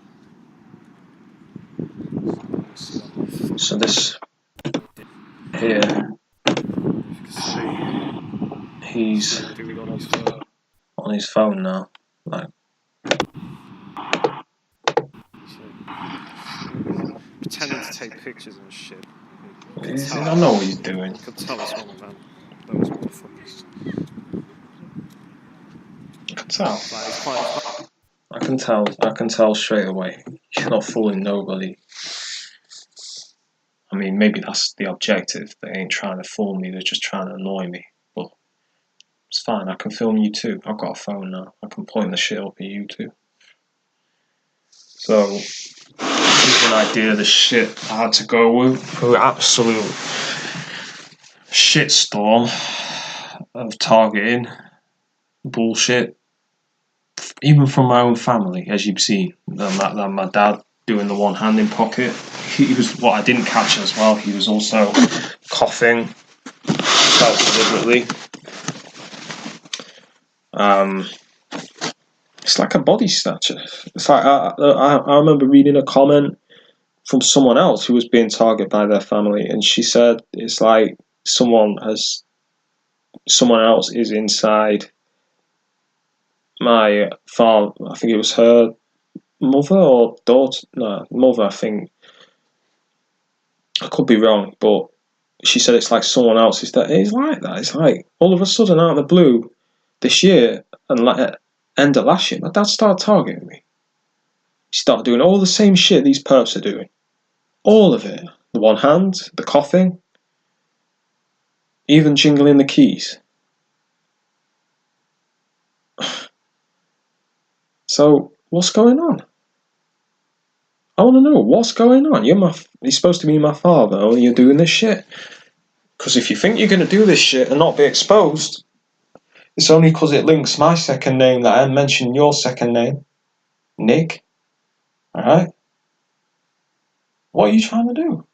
So this here, he's on his phone now, like. Pretending to take pictures and shit. I know what he's doing. You could tell it's one of them. Those motherfuckers. I can tell straight away. He's not fooling nobody. I mean, maybe that's the objective. They ain't trying to fool me. They're just trying to annoy me. But it's fine. I can film you too. I've got a phone now. I can point the shit up at you too. So, here's an idea of the shit I had to go through. Absolute shitstorm of targeting bullshit. Even from my own family, as you've seen. That my dad doing the one hand in pocket. He was, what I didn't catch as well, he was also coughing deliberately. It's like a body snatcher. It's like I remember reading a comment from someone else who was being targeted by their family, and she said it's like someone else is inside my father. I think it was her mother or daughter. No, mother. I think I could be wrong, but she said it's like someone else is that. It's like that. It's like all of a sudden out of the blue, this year and like at end of last year, my dad started targeting me. He started doing all the same shit these perps are doing. All of it. The one hand, the coughing, even jingling the keys. So, what's going on? I want to know what's going on. You're supposed to be my father, and you're doing this shit. Because if you think you're going to do this shit and not be exposed, it's only because it links my second name that I mentioned your second name, Nick. Alright? What are you trying to do?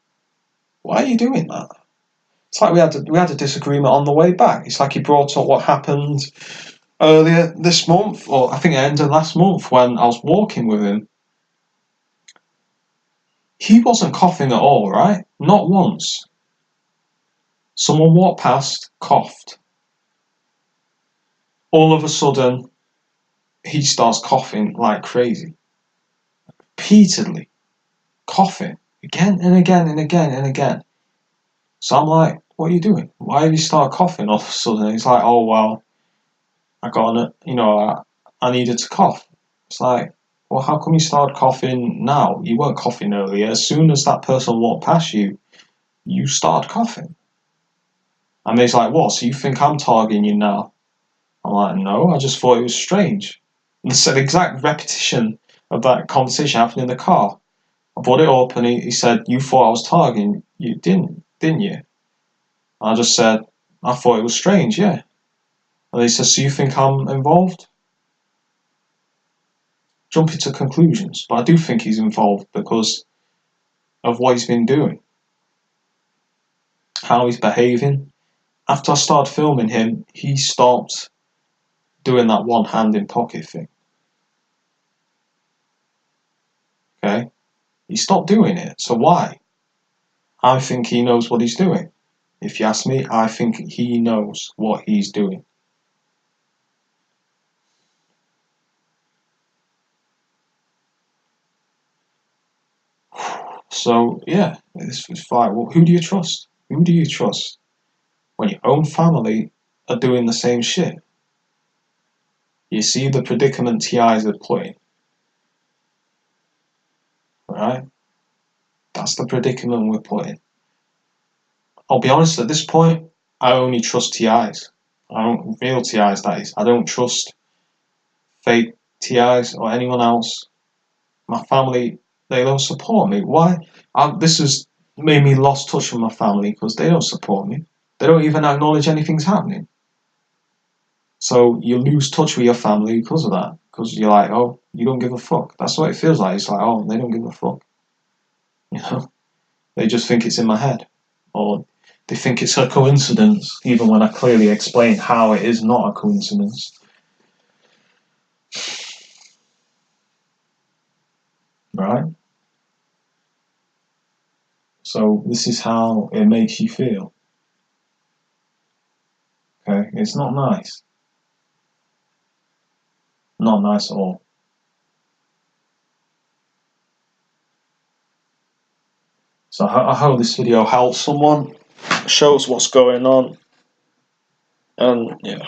Why are you doing that? It's like we had a disagreement on the way back. It's like he brought up what happened earlier this month, or I think it ended last month when I was walking with him. He wasn't coughing at all, right? Not once. Someone walked past, coughed. All of a sudden, he starts coughing like crazy. Repeatedly. Coughing. Again and again and again and again. So I'm like, what are you doing? Why have you started coughing all of a sudden? He's like, oh, well, I needed to cough. It's like, well, how come you started coughing now? You weren't coughing earlier. As soon as that person walked past you, you started coughing. And he's like, what? So you think I'm targeting you now? I'm like, no, I just thought it was strange. And it's the exact repetition of that conversation happened in the car. I brought it up and he said, you thought I was targeting you, didn't you? And I just said, I thought it was strange, yeah. And he says, so you think I'm involved? Jumping to conclusions, but I do think he's involved because of what he's been doing, how he's behaving. After I started filming him, he stopped doing that one hand in pocket thing. Okay? He stopped doing it. So why? I think he knows what he's doing. If you ask me, I think he knows what he's doing. So, yeah, it's fine. Well, who do you trust? Who do you trust when your own family are doing the same shit? You see the predicament TIs are put in, right? That's the predicament we're put in. I'll be honest, at this point, I only trust TIs. Real TIs, that is. I don't trust fake TIs or anyone else. My family, they don't support me. Why? This has made me lost touch with my family because they don't support me. They don't even acknowledge anything's happening. So you lose touch with your family because of that. Because you're like, oh, you don't give a fuck. That's what it feels like. It's like, oh, they don't give a fuck. You know? They just think it's in my head. Or they think it's a coincidence, even when I clearly explain how it is not a coincidence. Right? So this is how it makes you feel. Okay? It's not nice. Not nice at all. So I hope this video helps someone, shows what's going on, and yeah.